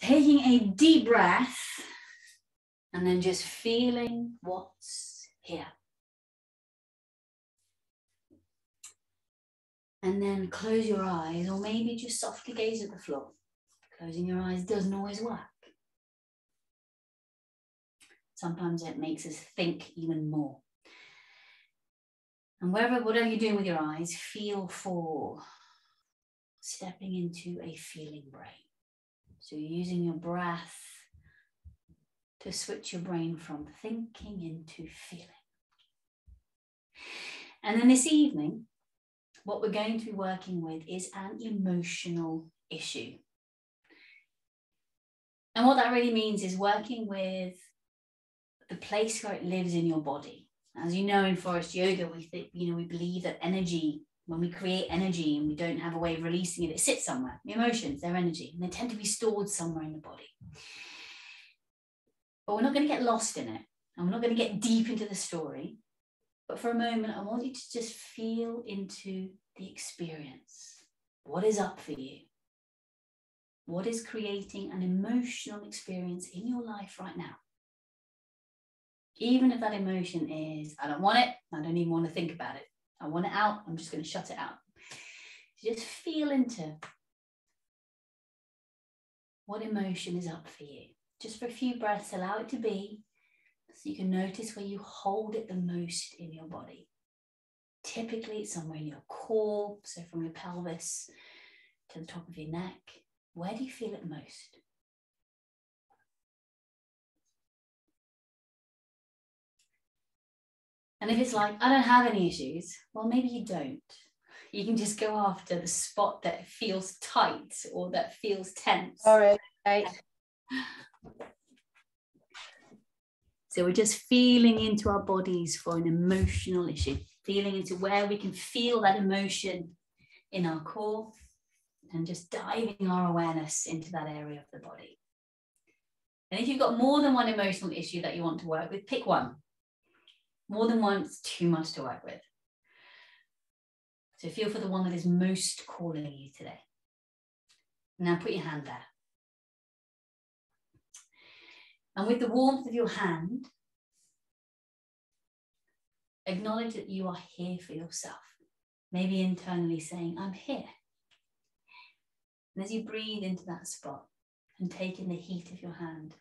taking a deep breath and then just feeling what's here. And then close your eyes, or maybe just softly gaze at the floor. Closing your eyes doesn't always work. Sometimes it makes us think even more. And whatever you're doing with your eyes, feel for stepping into a feeling brain. So you're using your breath to switch your brain from thinking into feeling. And then this evening, what we're going to be working with is an emotional issue. And what that really means is working with the place where it lives in your body. As you know, in Forest Yoga, we believe that energy, when we create energy and we don't have a way of releasing it, it sits somewhere. The emotions, they're energy, and they tend to be stored somewhere in the body. But we're not going to get lost in it, and we're not going to get deep into the story. But for a moment, I want you to just feel into the experience. What is up for you? What is creating an emotional experience in your life right now? Even if that emotion is, I don't want it, I don't even want to think about it. I want it out, I'm just going to shut it out. So just feel into what emotion is up for you. Just for a few breaths, allow it to be, so you can notice where you hold it the most in your body. Typically, it's somewhere in your core, so from your pelvis to the top of your neck. Where do you feel it most? And if it's like, I don't have any issues, well, maybe you don't. You can just go after the spot that feels tight or that feels tense. All right. So we're just feeling into our bodies for an emotional issue, feeling into where we can feel that emotion in our core and just diving our awareness into that area of the body. And if you've got more than one emotional issue that you want to work with, pick one. More than one is too much to work with. So feel for the one that is most calling you today. Now put your hand there. And with the warmth of your hand, acknowledge that you are here for yourself. Maybe internally saying, I'm here. And as you breathe into that spot and take in the heat of your hand,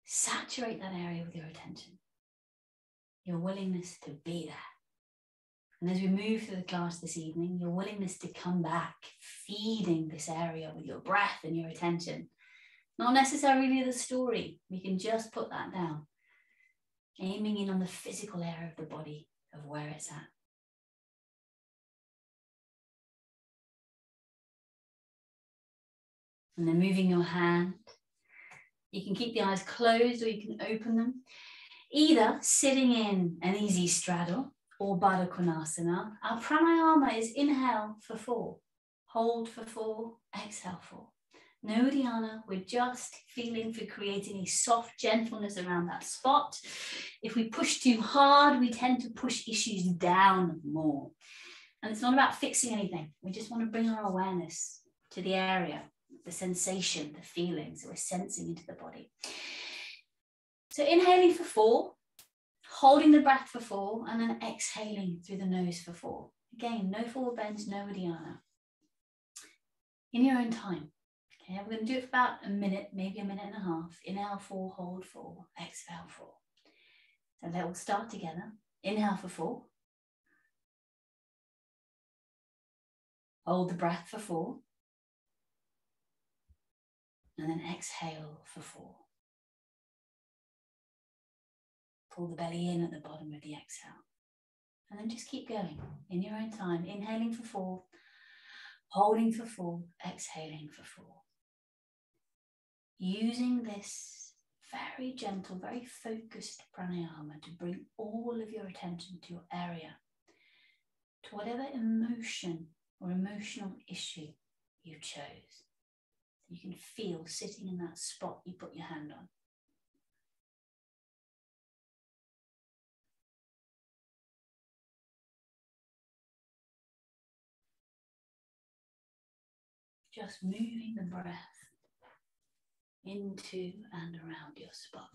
saturate that area with your attention, your willingness to be there. And as we move through the class this evening, your willingness to come back, feeding this area with your breath and your attention. Not necessarily the story. We can just put that down. Aiming in on the physical area of the body of where it's at. And then moving your hand. You can keep the eyes closed or you can open them. Either sitting in an easy straddle or Badaknasana. Our pranayama is inhale for 4, hold for 4, exhale 4. No dhyana, we're just feeling for creating a soft gentleness around that spot. If we push too hard, we tend to push issues down more. And it's not about fixing anything. We just want to bring our awareness to the area, the sensation, the feeling. So we're sensing into the body. So inhaling for 4, holding the breath for 4, and then exhaling through the nose for 4. Again, no forward bends, no dhyana. In your own time. Okay, we're going to do it for about a minute, maybe a minute and a half. Inhale 4, hold 4, exhale 4. So they will start together. Inhale for 4. Hold the breath for 4. And then exhale for 4. Pull the belly in at the bottom of the exhale. And then just keep going in your own time. Inhaling for 4, holding for 4, exhaling for 4. Using this very gentle, very focused pranayama to bring all of your attention to your area, to whatever emotion or emotional issue you chose. You can feel sitting in that spot you put your hand on. Just moving the breath into and around your spot.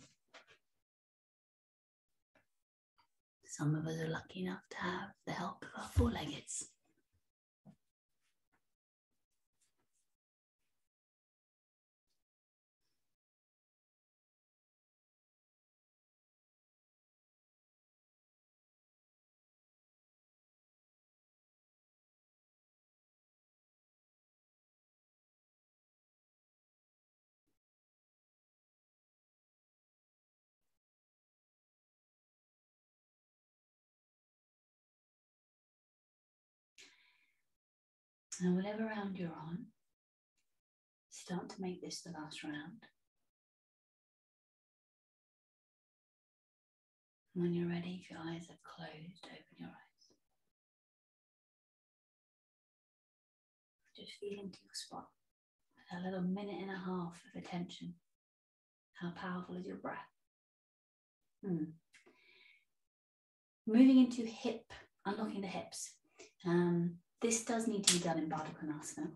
Some of us are lucky enough to have the help of our four-leggeds. And whatever round you're on, start to make this the last round. And when you're ready, if your eyes are closed, open your eyes. Just feel into your spot with a little minute and a half of attention. How powerful is your breath? Moving into hip, unlocking the hips. This does need to be done in Badaknasana.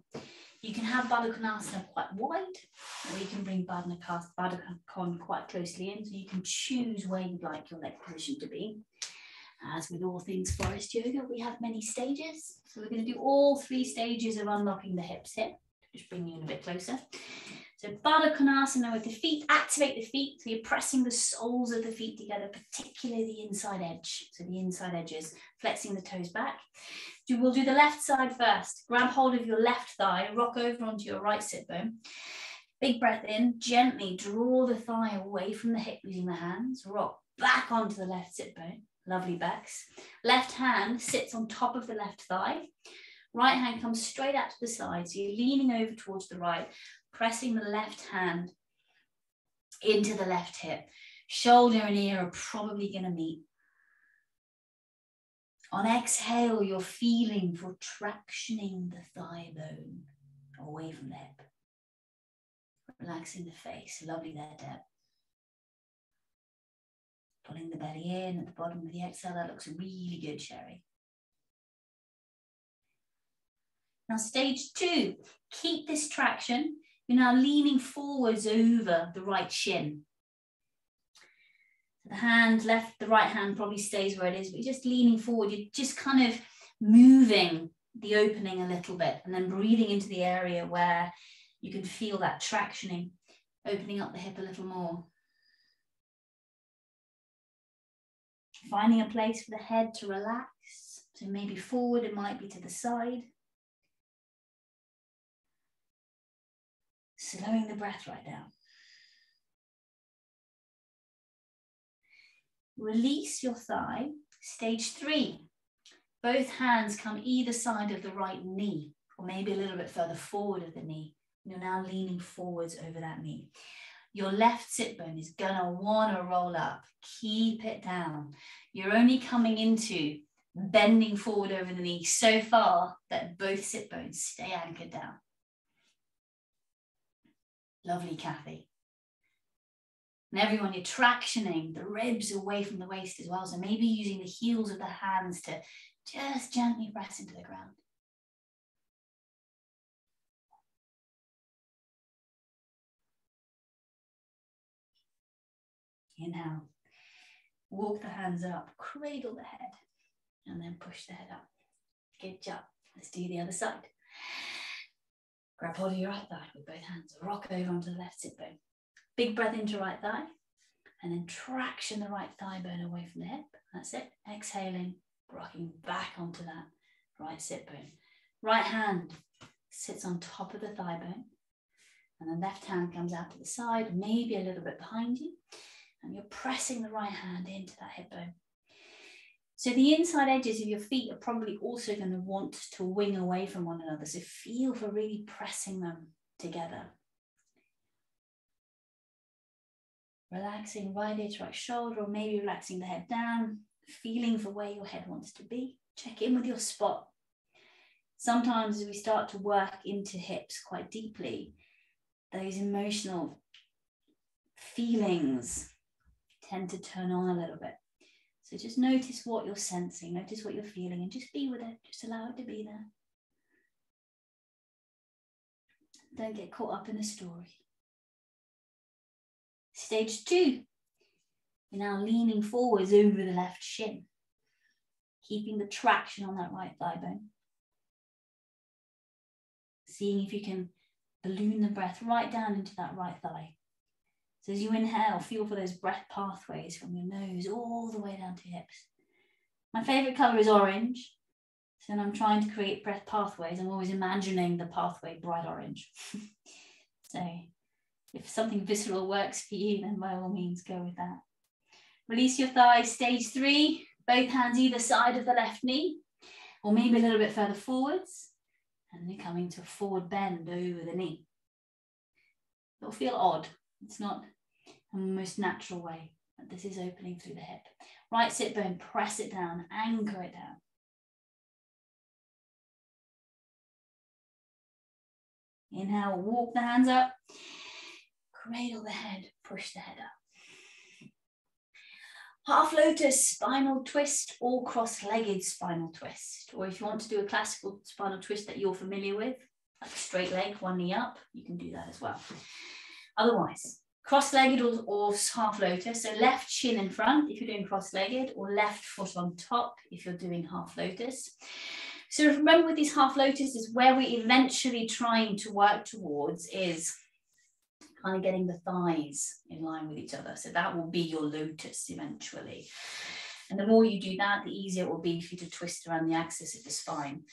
You can have Badaknasana quite wide, or you can bring Badakon quite closely in, so you can choose where you'd like your leg position to be. As with all things Forest Yoga, we have many stages. So we're going to do all 3 stages of unlocking the hips here. Just bring you in a bit closer. So Badaknasana with the feet, activate the feet. So you're pressing the soles of the feet together, particularly the inside edge. So the inside edges, flexing the toes back. We'll do the left side first. Grab hold of your left thigh, rock over onto your right sit bone. Big breath in, gently draw the thigh away from the hip using the hands. Rock back onto the left sit bone. Lovely backs. Left hand sits on top of the left thigh. Right hand comes straight out to the side. So you're leaning over towards the right, pressing the left hand into the left hip. Shoulder and ear are probably going to meet. On exhale, you're feeling for tractioning the thigh bone away from the hip. Relaxing the face. Lovely there, Deb. Pulling the belly in at the bottom of the exhale. That looks really good, Sherry. Now, stage 2. Keep this traction. You're now leaning forwards over the right shin. The hand left, the right hand probably stays where it is, but you're just leaning forward. You're just kind of moving the opening a little bit and then breathing into the area where you can feel that tractioning, opening up the hip a little more. Finding a place for the head to relax. So maybe forward, it might be to the side. Slowing the breath right down. Release your thigh. Stage 3. Both hands come either side of the right knee, or maybe a little bit further forward of the knee. You're now leaning forwards over that knee. Your left sit bone is gonna wanna roll up. Keep it down. You're only coming into bending forward over the knee so far that both sit bones stay anchored down. Lovely, Kathy. And everyone, you're tractioning the ribs away from the waist as well. So maybe using the heels of the hands to just gently press into the ground. Inhale. Walk the hands up, cradle the head, and then push the head up. Good job. Let's do the other side. Grab hold of your right thigh with both hands. Rock over onto the left sit bone. Big breath into right thigh. And then traction the right thigh bone away from the hip. That's it. Exhaling, rocking back onto that right sit bone. Right hand sits on top of the thigh bone. And the left hand comes out to the side, maybe a little bit behind you. And you're pressing the right hand into that hip bone. So the inside edges of your feet are probably also going to want to wing away from one another. So feel for really pressing them together. Relaxing right ear to right shoulder, or maybe relaxing the head down, feeling for where your head wants to be. Check in with your spot. Sometimes as we start to work into hips quite deeply, those emotional feelings tend to turn on a little bit. So just notice what you're sensing, notice what you're feeling, and just be with it. Just allow it to be there. Don't get caught up in the story. Stage 2. You're now leaning forwards over the left shin, keeping the traction on that right thigh bone. Seeing if you can balloon the breath right down into that right thigh. So as you inhale, feel for those breath pathways from your nose all the way down to your hips. My favorite color is orange. So when I'm trying to create breath pathways, I'm always imagining the pathway bright orange. So if something visceral works for you, then by all means go with that. Release your thighs, stage 3, both hands either side of the left knee, or maybe a little bit further forwards. And then coming to a forward bend over the knee. It'll feel odd. It's not the most natural way, but this is opening through the hip. Right sit bone, press it down, anchor it down. Inhale, walk the hands up, cradle the head, push the head up. Half lotus, spinal twist, or cross-legged spinal twist. Or if you want to do a classical spinal twist that you're familiar with, like straight leg, one knee up, you can do that as well. Otherwise, cross-legged or half lotus, so left shin in front if you're doing cross-legged, or left foot on top if you're doing half lotus. So remember with these half lotuses, where we're eventually trying to work towards is kind of getting the thighs in line with each other. So that will be your lotus eventually. And the more you do that, the easier it will be for you to twist around the axis of the spine.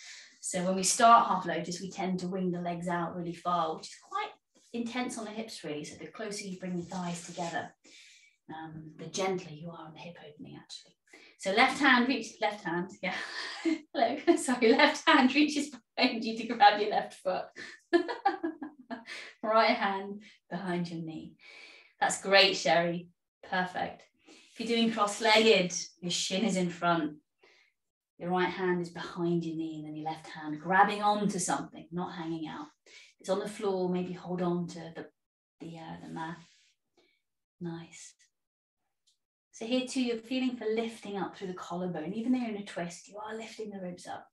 So when we start half lotus, we tend to wing the legs out really far, which is quite intense on the hips really. So the closer you bring the thighs together, the gentler you are on the hip opening actually. So left hand, yeah. Hello, sorry, left hand reaches behind you to grab your left foot. Right hand behind your knee. That's great, Sherry. Perfect. If you're doing cross-legged, your shin is in front. Your right hand is behind your knee, and then your left hand grabbing onto something, not hanging out. If it's on the floor, maybe hold on to the mat. Nice. So here too, you're feeling for lifting up through the collarbone. Even though you're in a twist, you are lifting the ribs up.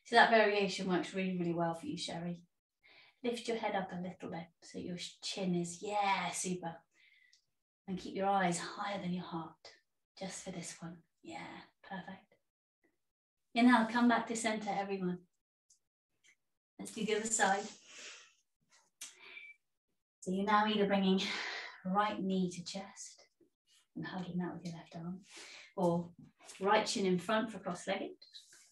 So that variation works really, really well for you, Sherry. Lift your head up a little bit so your chin is, yeah, super. And keep your eyes higher than your heart, just for this one. Yeah, perfect. Inhale, come back to center, everyone. Let's do the other side. So you're now either bringing right knee to chest and hugging that with your left arm, or right shin in front for cross-legged,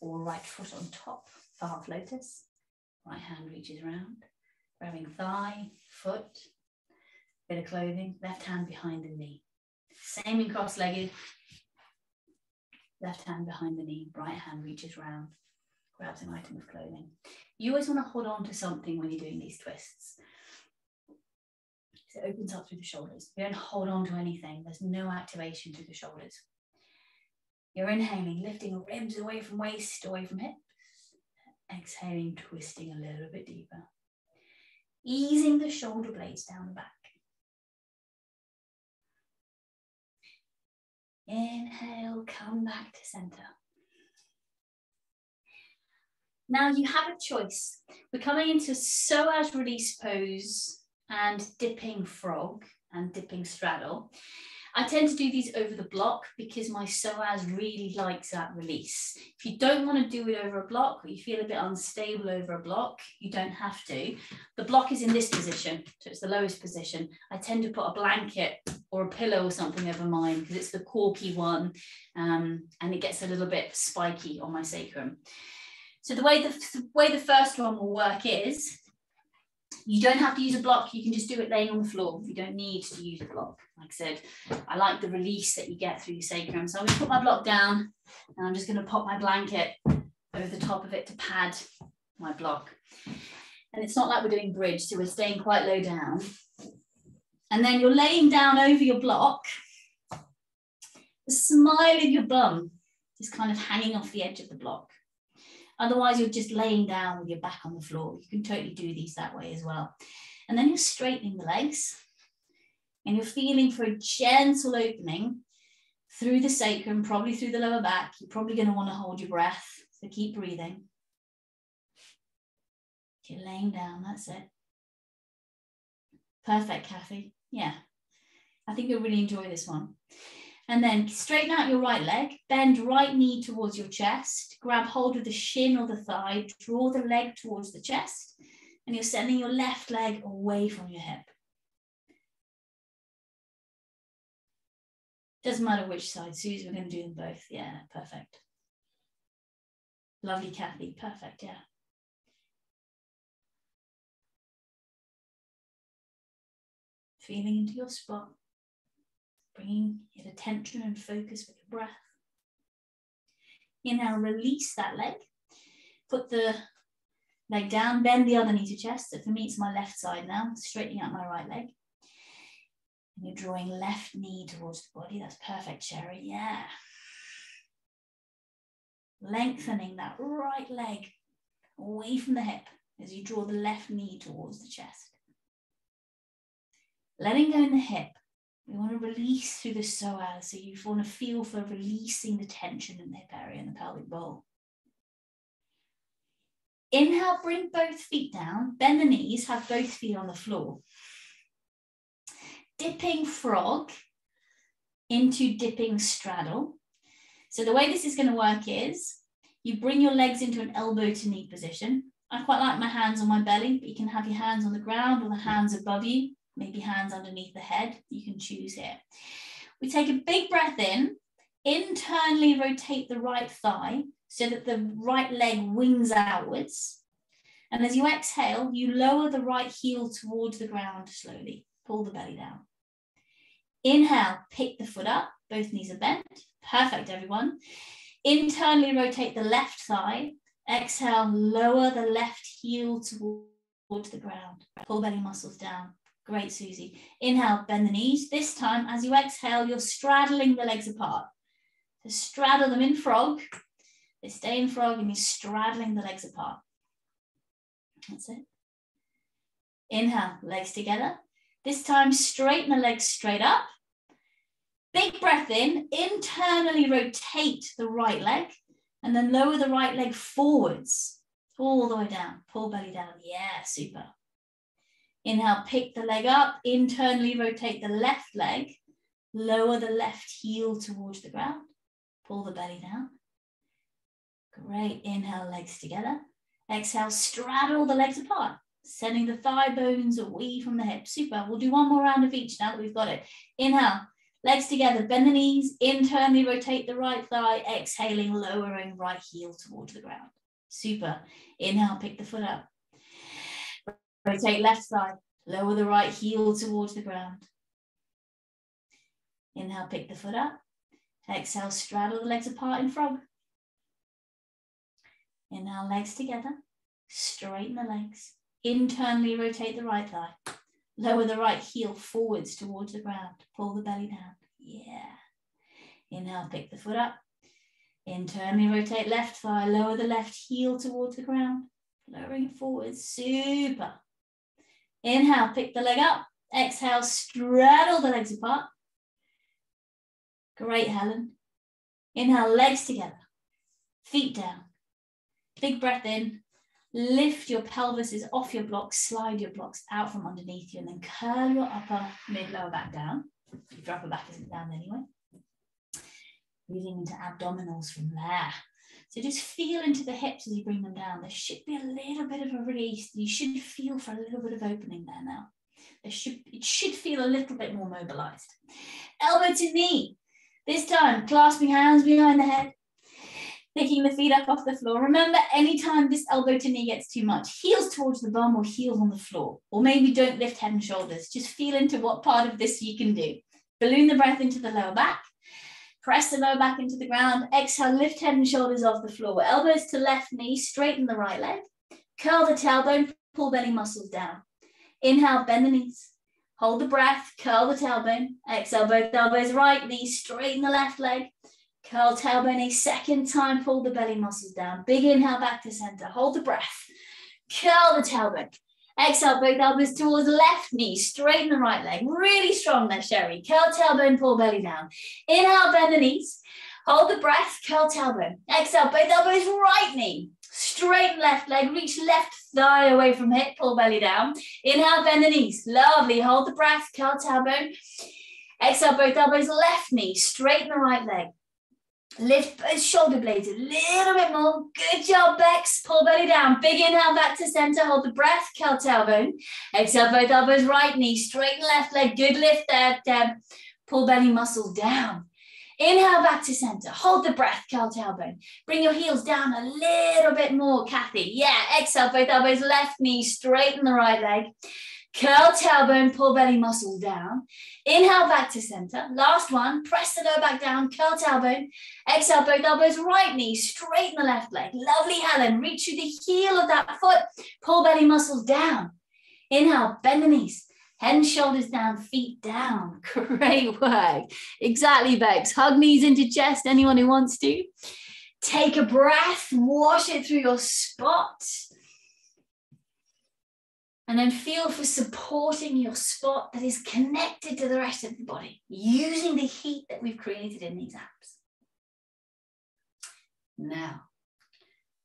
or right foot on top for half lotus. Right hand reaches around, grabbing thigh, foot, bit of clothing, left hand behind the knee. Same in cross-legged, left hand behind the knee, right hand reaches around, grabs an item of clothing. You always want to hold on to something when you're doing these twists. So it opens up through the shoulders. You don't hold on to anything. There's no activation through the shoulders. You're inhaling, lifting ribs away from waist, away from hips. Exhaling, twisting a little bit deeper. Easing the shoulder blades down the back. Inhale, come back to center. Now you have a choice. We're coming into psoas release pose and dipping frog and dipping straddle. I tend to do these over the block because my psoas really likes that release. If you don't want to do it over a block, or you feel a bit unstable over a block, you don't have to. The block is in this position, so it's the lowest position. I tend to put a blanket or a pillow or something over mine because it's the corky one, and it gets a little bit spiky on my sacrum. So the way the first one will work is, you don't have to use a block, you can just do it laying on the floor. You don't need to use a block. Like I said, I like the release that you get through your sacrum. So I'm going to put my block down and I'm just going to pop my blanket over the top of it to pad my block. And it's not like we're doing bridge, so we're staying quite low down. And then you're laying down over your block. The smile of your bum is kind of hanging off the edge of the block. Otherwise, you're just laying down with your back on the floor. You can totally do these that way as well. And then you're straightening the legs and you're feeling for a gentle opening through the sacrum, probably through the lower back. You're probably going to want to hold your breath, so keep breathing. You're laying down, that's it. Perfect, Kathy. Yeah, I think you'll really enjoy this one. And then straighten out your right leg, bend right knee towards your chest, grab hold of the shin or the thigh, draw the leg towards the chest, and you're sending your left leg away from your hip. Doesn't matter which side, Suze, we're going to do them both. Yeah, perfect. Lovely, Kathy, perfect, yeah. Feeling into your spot. Bringing your attention and focus with your breath. Inhale, release that leg. Put the leg down, bend the other knee to chest. So for me, it's my left side now, straightening out my right leg. And you're drawing left knee towards the body. That's perfect, Sherry. Yeah. Lengthening that right leg away from the hip as you draw the left knee towards the chest. Letting go in the hip. We want to release through the psoas, so you want to feel for releasing the tension in the hip area and the pelvic bowl. Inhale, bring both feet down, bend the knees, have both feet on the floor. Dipping frog into dipping straddle. So the way this is going to work is you bring your legs into an elbow to knee position. I quite like my hands on my belly, but you can have your hands on the ground or the hands above you. Maybe hands underneath the head, you can choose here. We take a big breath in, internally rotate the right thigh so that the right leg wings outwards. And as you exhale, you lower the right heel towards the ground slowly. Pull the belly down. Inhale, pick the foot up, both knees are bent. Perfect, everyone. Internally rotate the left thigh. Exhale, lower the left heel towards the ground. Pull belly muscles down. Great, Susie. Inhale, bend the knees. This time, as you exhale, you're straddling the legs apart. So straddle them in frog. They stay in frog and you're straddling the legs apart. That's it. Inhale, legs together. This time, straighten the legs straight up. Big breath in, internally rotate the right leg and then lower the right leg forwards, all the way down. Pull belly down. Yeah, super. Inhale, pick the leg up, internally rotate the left leg, lower the left heel towards the ground, pull the belly down. Great, inhale, legs together. Exhale, straddle the legs apart, sending the thigh bones away from the hips. Super, we'll do one more round of each now that we've got it. Inhale, legs together, bend the knees, internally rotate the right thigh, exhaling, lowering right heel towards the ground. Super, inhale, pick the foot up. Rotate left thigh, lower the right heel towards the ground. Inhale, pick the foot up. Exhale, straddle the legs apart in frog. Inhale, legs together. Straighten the legs. Internally rotate the right thigh. Lower the right heel forwards towards the ground. Pull the belly down. Yeah. Inhale, pick the foot up. Internally rotate left thigh. Lower the left heel towards the ground. Lowering it forwards. Super. Inhale, pick the leg up. Exhale, straddle the legs apart. Great, Helen. Inhale, legs together. Feet down. Big breath in. Lift your pelvises off your blocks. Slide your blocks out from underneath you and then curl your upper, mid, lower back down. If your upper back isn't down anyway. Breathing into abdominals from there. So just feel into the hips as you bring them down. There should be a little bit of a release. You should feel for a little bit of opening there now. It should feel a little bit more mobilized. Elbow to knee. This time, clasping hands behind the head. Picking the feet up off the floor. Remember, anytime this elbow to knee gets too much, heels towards the bum or heels on the floor. Or maybe don't lift head and shoulders. Just feel into what part of this you can do. Balloon the breath into the lower back. Press the lower back into the ground. Exhale, lift head and shoulders off the floor. Elbows to left knee, straighten the right leg. Curl the tailbone, pull belly muscles down. Inhale, bend the knees. Hold the breath, curl the tailbone. Exhale, both elbows, right knee, straighten the left leg. Curl tailbone a second time, pull the belly muscles down. Big inhale back to center. Hold the breath. Curl the tailbone. Exhale, both elbows towards the left knee. Straighten the right leg. Really strong there, Sherry. Curl tailbone, pull belly down. Inhale, bend the knees. Hold the breath. Curl tailbone. Exhale, both elbows right knee. Straighten left leg. Reach left thigh away from hip, pull belly down. Inhale, bend the knees. Lovely. Hold the breath, curl tailbone. Exhale, both elbows, left knee, straighten the right leg. Lift both shoulder blades a little bit more. Good job, Bex. Pull belly down. Big inhale back to center. Hold the breath, curl tailbone. Exhale, both elbows, right knee, straighten left leg. Good lift there, Deb. Pull belly muscles down. Inhale back to center. Hold the breath, curl tailbone. Bring your heels down a little bit more, Kathy. Yeah, exhale, both elbows, left knee, straighten the right leg. Curl tailbone, pull belly muscles down. Inhale back to center. Last one, press the lower back down, curl tailbone. Exhale, both elbows, right knee, straighten the left leg. Lovely, Helen. Reach through the heel of that foot, pull belly muscles down. Inhale, bend the knees. Head and shoulders down, feet down. Great work. Exactly, Bex. Hug knees into chest, anyone who wants to. Take a breath, wash it through your spot. And then feel for supporting your spot that is connected to the rest of the body, using the heat that we've created in these abs. Now,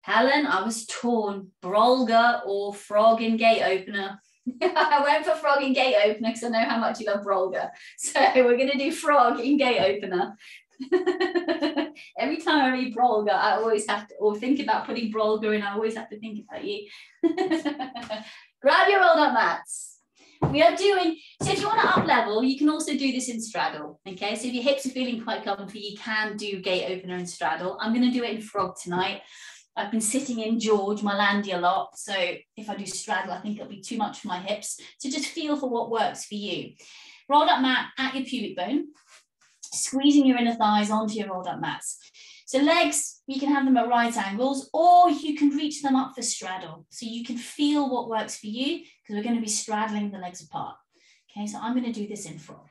Helen, I was torn, Brolga or frog in gate opener. I went for frog in gate opener because I know how much you love Brolga. So we're going to do frog in gate opener. Every time I read Brolga, I always have to, or think about putting Brolga in, I always have to think about you. Grab your rolled up mats. We are doing, so if you want to up level, you can also do this in straddle. Okay, so if your hips are feeling quite comfy, you can do gate opener and straddle. I'm going to do it in frog tonight. I've been sitting in George, Malandi a lot. So if I do straddle, I think it'll be too much for my hips. So just feel for what works for you. Rolled up mat at your pubic bone, squeezing your inner thighs onto your rolled up mats. So legs, you can have them at right angles, or you can reach them up for straddle. So you can feel what works for you, because we're going to be straddling the legs apart. Okay, so I'm going to do this in frog.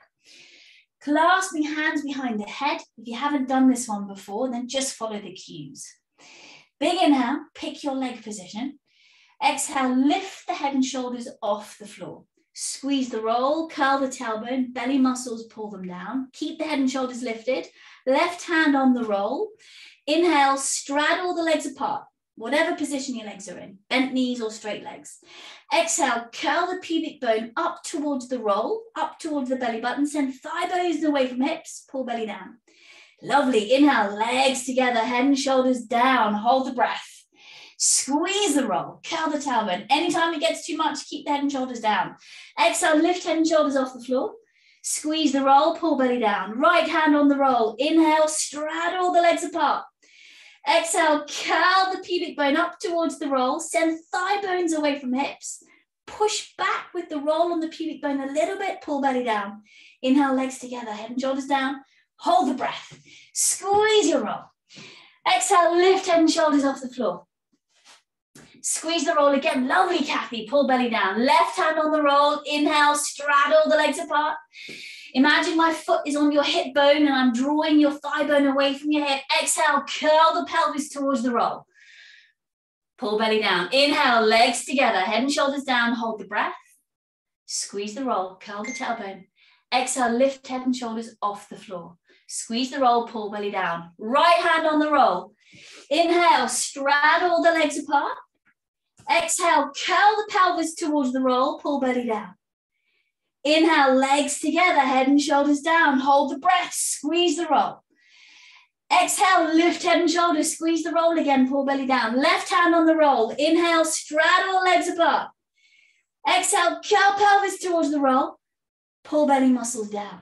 Clasping hands behind the head. If you haven't done this one before, then just follow the cues. Big inhale, pick your leg position. Exhale, lift the head and shoulders off the floor. Squeeze the roll, curl the tailbone, belly muscles, pull them down. Keep the head and shoulders lifted. Left hand on the roll. Inhale, straddle the legs apart, whatever position your legs are in, bent knees or straight legs. Exhale, curl the pubic bone up towards the roll, up towards the belly button. Send thigh bones away from hips, pull belly down. Lovely. Inhale, legs together, head and shoulders down. Hold the breath. Squeeze the roll, curl the tailbone. Anytime it gets too much, keep the head and shoulders down. Exhale, lift head and shoulders off the floor. Squeeze the roll, pull belly down. Right hand on the roll. Inhale, straddle the legs apart. Exhale, curl the pubic bone up towards the roll. Send thigh bones away from hips. Push back with the roll on the pubic bone a little bit, pull belly down. Inhale, legs together, head and shoulders down. Hold the breath. Squeeze your roll. Exhale, lift head and shoulders off the floor. Squeeze the roll again. Lovely, Kathy. Pull belly down. Left hand on the roll. Inhale, straddle the legs apart. Imagine my foot is on your hip bone and I'm drawing your thigh bone away from your hip. Exhale, curl the pelvis towards the roll. Pull belly down. Inhale, legs together, head and shoulders down. Hold the breath. Squeeze the roll, curl the tailbone. Exhale, lift head and shoulders off the floor. Squeeze the roll, pull belly down. Right hand on the roll. Inhale, straddle the legs apart. Exhale, curl the pelvis towards the roll, pull belly down. Inhale, legs together, head and shoulders down. Hold the breath, squeeze the roll. Exhale, lift head and shoulders, squeeze the roll again, pull belly down. Left hand on the roll. Inhale, straddle legs apart. Exhale, curl pelvis towards the roll, pull belly muscles down.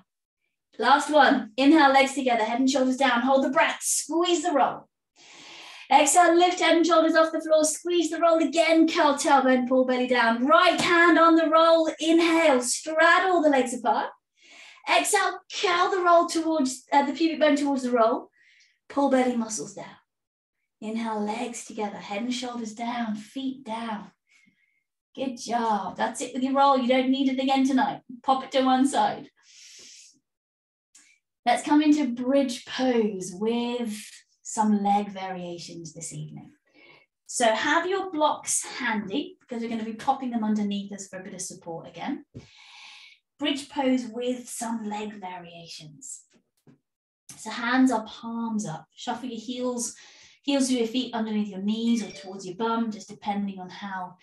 Last one. Inhale, legs together, head and shoulders down. Hold the breath, squeeze the roll. Exhale, lift head and shoulders off the floor, squeeze the roll again, curl tailbone, pull belly down. Right hand on the roll, inhale, straddle the legs apart. Exhale, curl the roll towards, the pubic bone towards the roll, pull belly muscles down. Inhale, legs together, head and shoulders down, feet down. Good job. That's it with your roll. You don't need it again tonight. Pop it to one side. Let's come into bridge pose with some leg variations this evening. So have your blocks handy because we're going to be popping them underneath us for a bit of support again. Bridge pose with some leg variations. So hands are palms up. Shuffle your heels to your feet underneath your knees or towards your bum, just depending on how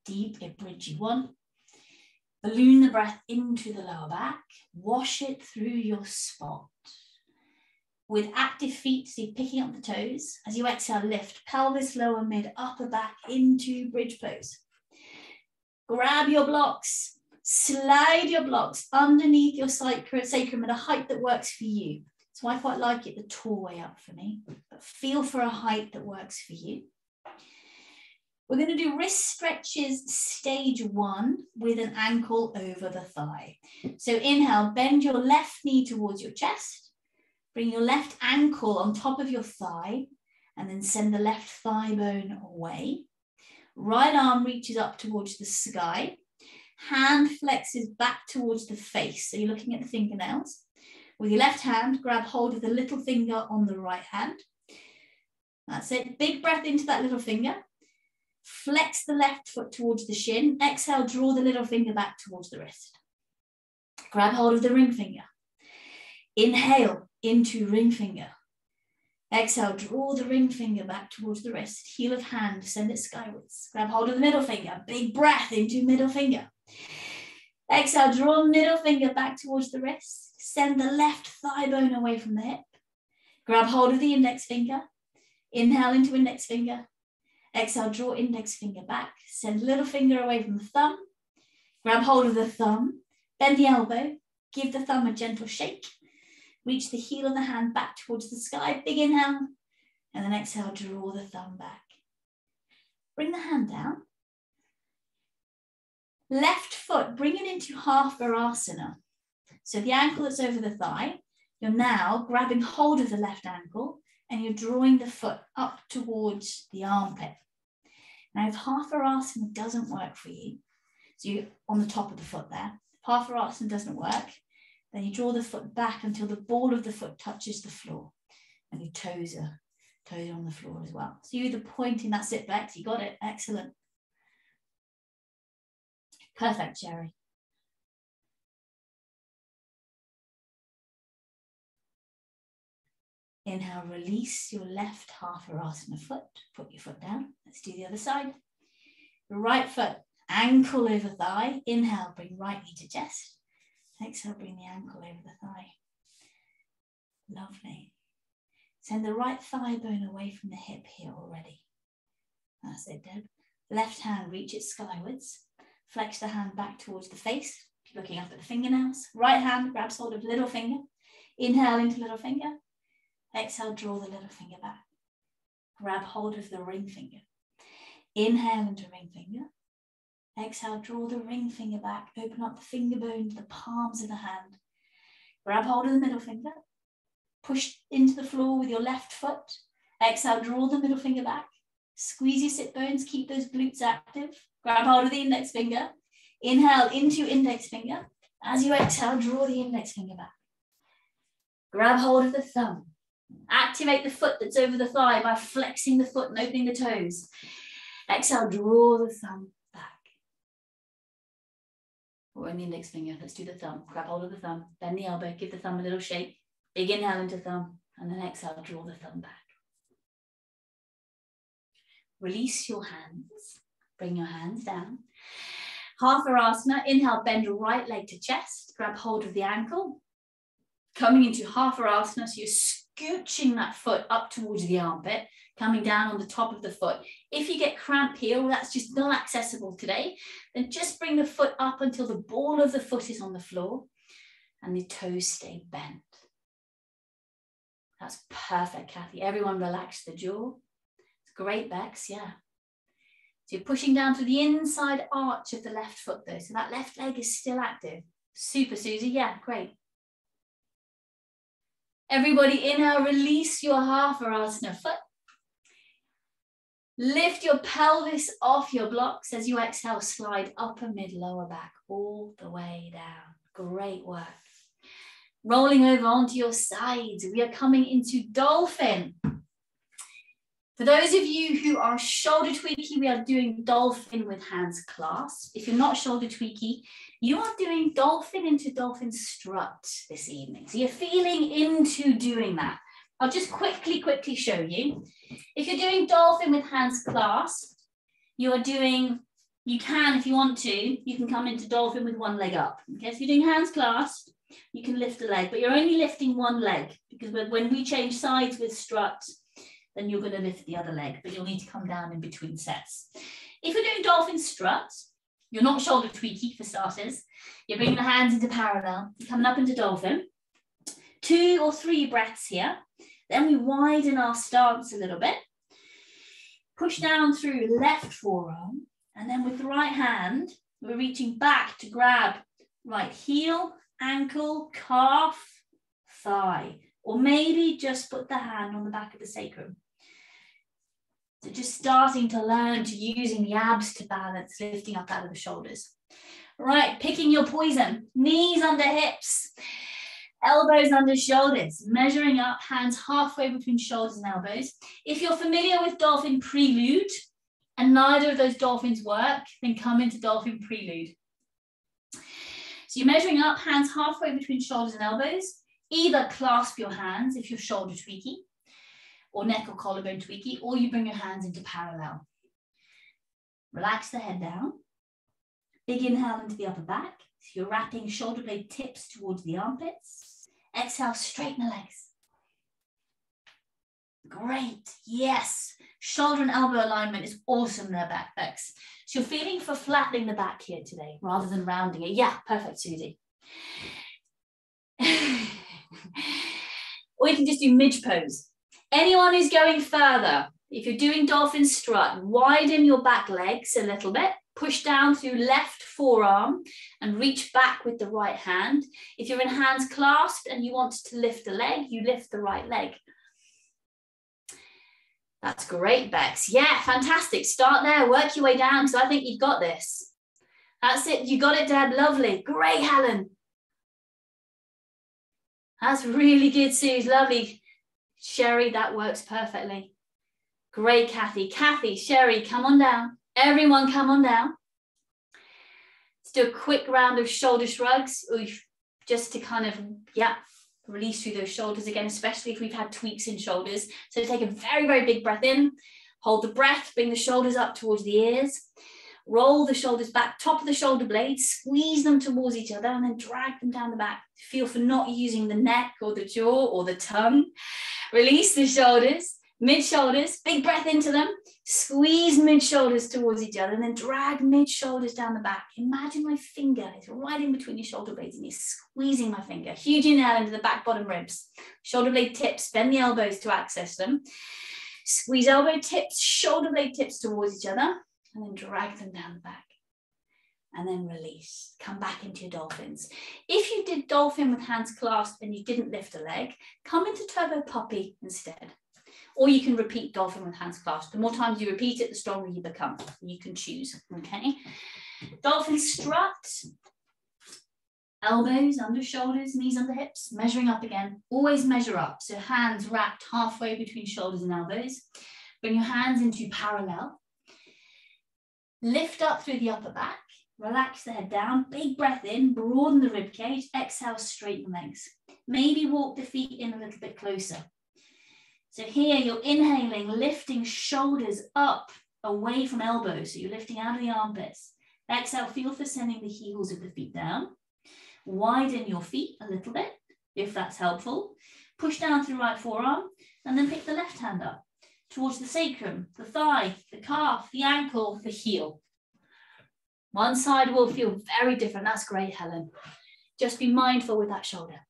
deep bridge you want. Balloon the breath into the lower back. Wash it through your spot. With active feet, so you're picking up the toes. As you exhale, lift pelvis, lower, mid, upper back into bridge pose. Grab your blocks, slide your blocks underneath your sacrum at a height that works for you. So I quite like it the tall way up for me, but feel for a height that works for you. We're going to do wrist stretches stage 1 with an ankle over the thigh. So inhale, bend your left knee towards your chest. Bring your left ankle on top of your thigh and then send the left thigh bone away. Right arm reaches up towards the sky. Hand flexes back towards the face. So you're looking at the fingernails. With your left hand, grab hold of the little finger on the right hand. That's it. Big breath into that little finger. Flex the left foot towards the shin. Exhale, draw the little finger back towards the wrist. Grab hold of the ring finger. Inhale into ring finger. Exhale, draw the ring finger back towards the wrist. Heel of hand, send it skywards. Grab hold of the middle finger. Big breath into middle finger. Exhale, draw middle finger back towards the wrist. Send the left thigh bone away from the hip. Grab hold of the index finger. Inhale into index finger. Exhale, draw index finger back. Send little finger away from the thumb. Grab hold of the thumb. Bend the elbow. Give the thumb a gentle shake. Reach the heel of the hand back towards the sky. Big inhale. And then exhale, draw the thumb back. Bring the hand down. Left foot, bring it into half Badaknasana. So the ankle that's over the thigh, you're now grabbing hold of the left ankle and you're drawing the foot up towards the armpit. Now, if half Badaknasana doesn't work for you, so you're on the top of the foot there, if half Badaknasana doesn't work, then you draw the foot back until the ball of the foot touches the floor and your toes are on the floor as well. So you're either pointing that sit back, you got it, excellent. Perfect, Sherry. Inhale, release your left half Badaknasana foot. Put your foot down. Let's do the other side. Right foot, ankle over thigh. Inhale, bring right knee to chest. Exhale, bring the ankle over the thigh. Lovely. Send the right thigh bone away from the hip here already. That's it, Deb. Left hand, reach it skywards. Flex the hand back towards the face, looking up at the fingernails. Right hand grabs hold of little finger. Inhale into little finger. Exhale, draw the little finger back. Grab hold of the ring finger. Inhale into ring finger. Exhale, draw the ring finger back. Open up the finger bone to the palms of the hand. Grab hold of the middle finger. Push into the floor with your left foot. Exhale, draw the middle finger back. Squeeze your sit bones, keep those glutes active. Grab hold of the index finger. Inhale into index finger. As you exhale, draw the index finger back. Grab hold of the thumb. Activate the foot that's over the thigh by flexing the foot and opening the toes. Exhale, draw the thumb back. Or in the index finger, let's do the thumb. Grab hold of the thumb, bend the elbow, give the thumb a little shake. Big inhale into thumb, and then exhale, draw the thumb back. Release your hands. Bring your hands down. Half Badaknasana. Inhale, bend your right leg to chest. Grab hold of the ankle. Coming into half Badaknasana, so you're scooching that foot up towards the armpit, coming down on the top of the foot. If you get cramp here, or that's just not accessible today, then just bring the foot up until the ball of the foot is on the floor and the toes stay bent. That's perfect, Kathy. Everyone relax the jaw. It's great, Bex, yeah. So you're pushing down to the inside arch of the left foot though. So that left leg is still active. Super, Susie, yeah, great. Everybody inhale, release your half Badaknasana foot. Lift your pelvis off your blocks as you exhale, slide upper, mid, lower back, all the way down. Great work. Rolling over onto your sides, we are coming into Dolphin. For those of you who are shoulder tweaky, we are doing Dolphin with hands clasped. If you're not shoulder tweaky, you are doing Dolphin into Dolphin strut this evening. So you're feeling into doing that. I'll just quickly show you. If you're doing Dolphin with hands clasped, you are doing You can, if you want to, you can come into dolphin with one leg up. Okay, so you're doing hands clasped, you can lift a leg, but you're only lifting one leg because when we change sides with strut, then you're going to lift the other leg, but you'll need to come down in between sets. If you're doing dolphin strut, you're not shoulder tweaky for starters. You're bringing the hands into parallel, you're coming up into dolphin. 2 or 3 breaths here. Then we widen our stance a little bit. Push down through left forearm. And then with the right hand, we're reaching back to grab right heel, ankle, calf, thigh. Or maybe just put the hand on the back of the sacrum. So just starting to learn to using the abs to balance, lifting up out of the shoulders. Right, picking your poison. Knees under hips. Elbows under shoulders, measuring up, hands halfway between shoulders and elbows. If you're familiar with dolphin prelude and neither of those dolphins work, then come into dolphin prelude. So you're measuring up, hands halfway between shoulders and elbows. Either clasp your hands if you're shoulder tweaky or neck or collarbone tweaky, or you bring your hands into parallel. Relax the head down. Big inhale into the upper back. So you're wrapping shoulder blade tips towards the armpits. Exhale, straighten the legs. Great, yes. Shoulder and elbow alignment is awesome there, back pecs. So you're feeling for flattening the back here today, rather than rounding it. Yeah, perfect, Susie. Or you can just do midge pose. Anyone who's going further, if you're doing dolphin strut, widen your back legs a little bit. Push down through left forearm and reach back with the right hand. If you're in hands clasped and you want to lift a leg, you lift the right leg. That's great, Bex. Yeah, fantastic. Start there, work your way down, because I think you've got this. That's it. You got it, Dad. Lovely. Great, Helen. That's really good, Suze. Lovely. Sherry, that works perfectly. Great, Kathy. Kathy, Sherry, come on down. Everyone come on down. Let's do a quick round of shoulder shrugs, just to kind of, release through those shoulders again, especially if we've had tweaks in shoulders. So take a very, very big breath in, hold the breath, bring the shoulders up towards the ears, roll the shoulders back, top of the shoulder blades, squeeze them towards each other and then drag them down the back. Feel for not using the neck or the jaw or the tongue. Release the shoulders. Mid-shoulders, big breath into them, squeeze mid-shoulders towards each other and then drag mid-shoulders down the back. Imagine my finger is right in between your shoulder blades and you're squeezing my finger. Huge inhale into the back bottom ribs. Shoulder blade tips, bend the elbows to access them. Squeeze elbow tips, shoulder blade tips towards each other and then drag them down the back. And then release, come back into your dolphins. If you did dolphin with hands clasped and you didn't lift a leg, come into turbo puppy instead. Or you can repeat dolphin with hands clasped. The more times you repeat it, the stronger you become. You can choose, okay? Dolphin strut. Elbows under shoulders, knees under hips, measuring up again. Always measure up. So hands wrapped halfway between shoulders and elbows. Bring your hands into parallel. Lift up through the upper back. Relax the head down. Big breath in, broaden the rib cage. Exhale, straighten the legs. Maybe walk the feet in a little bit closer. So here you're inhaling, lifting shoulders up away from elbows. So you're lifting out of the armpits. Exhale, feel for sending the heels of the feet down. Widen your feet a little bit, if that's helpful. Push down through right forearm and then pick the left hand up towards the sacrum, the thigh, the calf, the ankle, the heel. One side will feel very different. That's great, Helen. Just be mindful with that shoulder.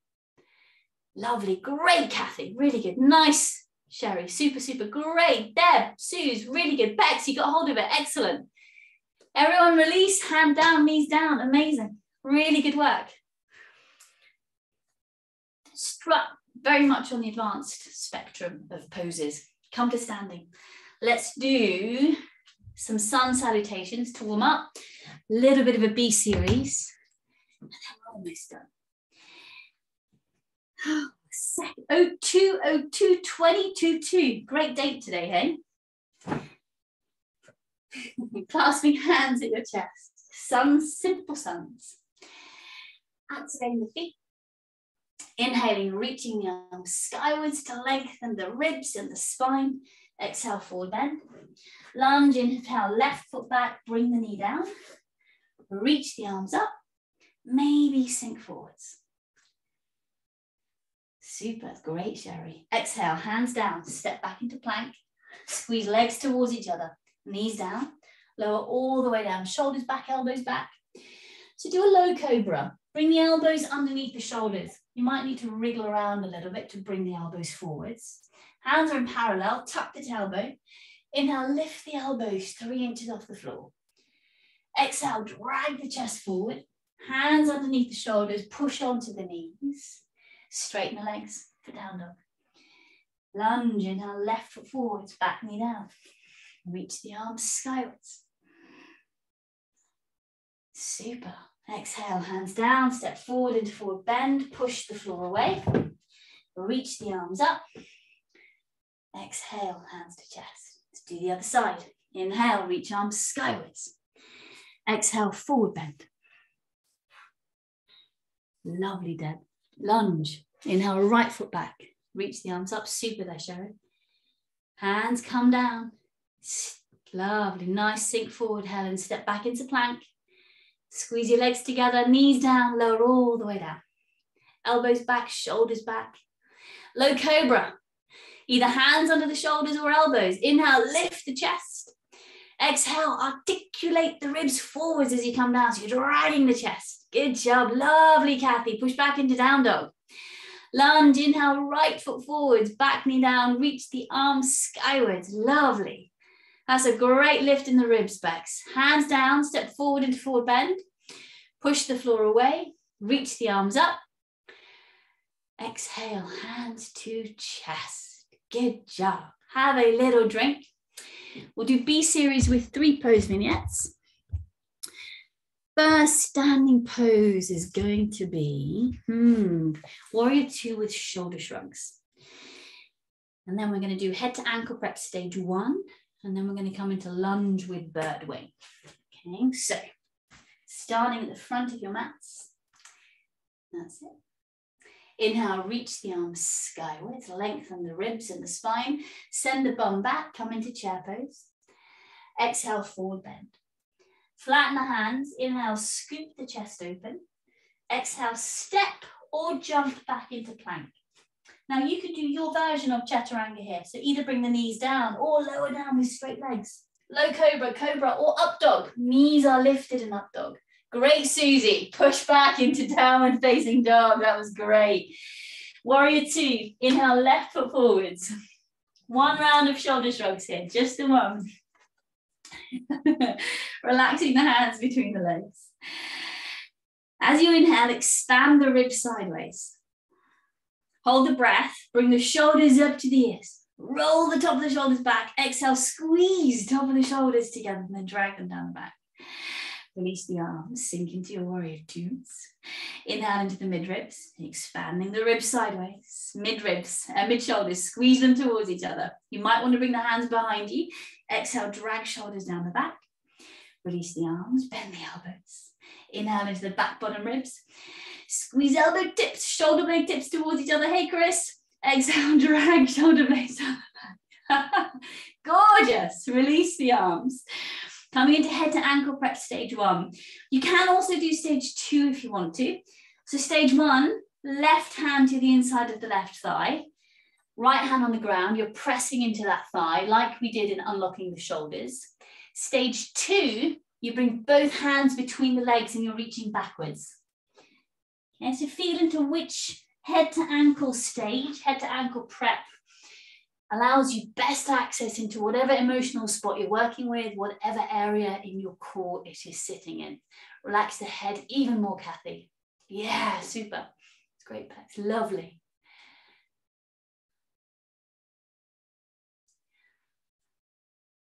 Lovely, great, Kathy, really good. Nice. Sherry, super, super great. Deb, Suze, really good. Bex, you got hold of it. Excellent. Everyone release, hand down, knees down. Amazing. Really good work. Strut, very much on the advanced spectrum of poses. Come to standing. Let's do some sun salutations to warm up. A little bit of a B series. And then we're almost done. 02022022. Great date today, hey? Clasping hands at your chest. Suns, simple suns. Activating the feet. Inhaling, reaching the arms skywards to lengthen the ribs and the spine. Exhale, forward bend. Lunge, inhale, left foot back, bring the knee down. Reach the arms up, maybe sink forwards. Super, great, Sherry. Exhale, hands down, step back into plank. Squeeze legs towards each other, knees down, lower all the way down, shoulders back, elbows back. So do a low cobra. Bring the elbows underneath the shoulders. You might need to wriggle around a little bit to bring the elbows forwards. Hands are in parallel, tuck the tailbone. Inhale, lift the elbows 3 inches off the floor. Exhale, drag the chest forward. Hands underneath the shoulders, push onto the knees. Straighten the legs for down dog. Lunge, inhale, left foot forwards, back knee down. Reach the arms skywards. Super. Exhale, hands down, step forward into forward bend, push the floor away. Reach the arms up. Exhale, hands to chest. Let's do the other side. Inhale, reach arms skywards. Exhale, forward bend. Lovely, Deb. Lunge. Inhale, right foot back. Reach the arms up. Super there, Sharon. Hands come down. Lovely. Nice. Sink forward, Helen. Step back into plank. Squeeze your legs together. Knees down. Lower all the way down. Elbows back. Shoulders back. Low cobra. Either hands under the shoulders or elbows. Inhale, lift the chest. Exhale, articulate the ribs forwards as you come down. So you're dragging the chest. Good job. Lovely, Kathy. Push back into down dog. Lunge, inhale, right foot forwards, back knee down, reach the arms skywards. Lovely. That's a great lift in the ribs, Bex. Hands down, step forward into forward bend. Push the floor away, reach the arms up. Exhale, hands to chest. Good job. Have a little drink. We'll do B series with 3 pose vignettes. First standing pose is going to be warrior 2 with shoulder shrugs. And then we're going to do head to ankle prep stage 1. And then we're going to come into lunge with bird wing. Okay, so starting at the front of your mats. That's it. Inhale, reach the arms skywards, lengthen the ribs and the spine. Send the bum back, come into chair pose. Exhale, forward bend. Flatten the hands. Inhale, scoop the chest open. Exhale, step or jump back into plank. Now you could do your version of chaturanga here. So either bring the knees down or lower down with straight legs. Low cobra, cobra, or up dog. Knees are lifted in up dog. Great, Susie. Push back into downward facing dog. That was great. Warrior 2. Inhale, left foot forwards. 1 round of shoulder shrugs here. Just the one. Relaxing the hands between the legs. As you inhale, expand the ribs sideways. Hold the breath. Bring the shoulders up to the ears. Roll the top of the shoulders back. Exhale, squeeze top of the shoulders together and then drag them down the back. Release the arms, sink into your warrior 2s. Inhale into the mid-ribs, expanding the ribs sideways. Mid-ribs, mid-shoulders, squeeze them towards each other. You might want to bring the hands behind you. Exhale, drag shoulders down the back. Release the arms, bend the elbows. Inhale into the back bottom ribs. Squeeze elbow tips, shoulder blade tips towards each other. Hey, Chris. Exhale, drag shoulder blades down the back. Gorgeous. Release the arms. Coming into head to ankle prep stage 1. You can also do stage 2 if you want to. So stage 1, left hand to the inside of the left thigh. Right hand on the ground. You're pressing into that thigh like we did in unlocking the shoulders. Stage 2, you bring both hands between the legs and you're reaching backwards. Okay, so feel into which head to ankle stage, head to ankle prep allows you best access into whatever emotional spot you're working with, whatever area in your core it is sitting in. Relax the head even more, Kathy. Yeah, super. It's great, Pex. Lovely.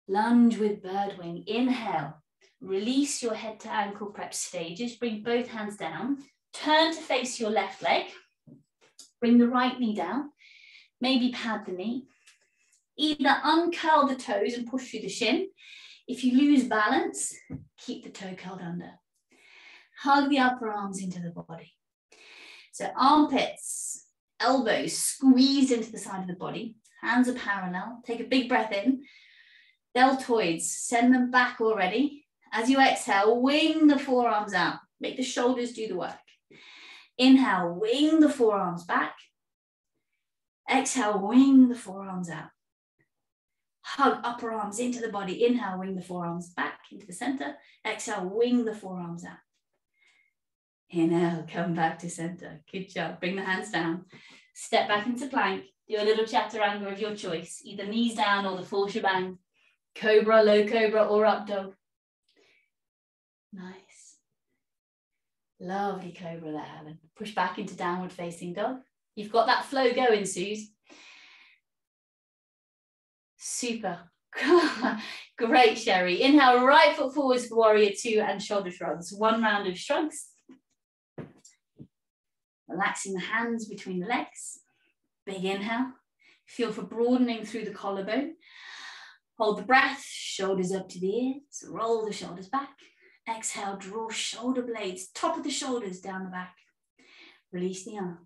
Lunge with bird wing. Inhale. Release your head to ankle prep stages. Bring both hands down. Turn to face your left leg. Bring the right knee down. Maybe pad the knee. Either uncurl the toes and push through the shin. If you lose balance, keep the toe curled under. Hug the upper arms into the body. So armpits, elbows squeezed into the side of the body. Hands are parallel. Take a big breath in. Deltoids, send them back already. As you exhale, wing the forearms out. Make the shoulders do the work. Inhale, wing the forearms back. Exhale, wing the forearms out. Hug upper arms into the body. Inhale, wing the forearms back into the center. Exhale, wing the forearms out. Inhale, come back to center. Good job. Bring the hands down. Step back into plank. Do a little chaturanga of your choice. Either knees down or the full shebang. Cobra, low cobra, or up dog. Nice. Lovely cobra there, Helen. Push back into downward facing dog. You've got that flow going, Suze. Super. Great, Sherry. Inhale, right foot forwards for warrior two and shoulder shrugs. One round of shrugs. Relaxing the hands between the legs. Big inhale. Feel for broadening through the collarbone. Hold the breath, shoulders up to the ears. Roll the shoulders back. Exhale, draw shoulder blades, top of the shoulders down the back. Release the arms.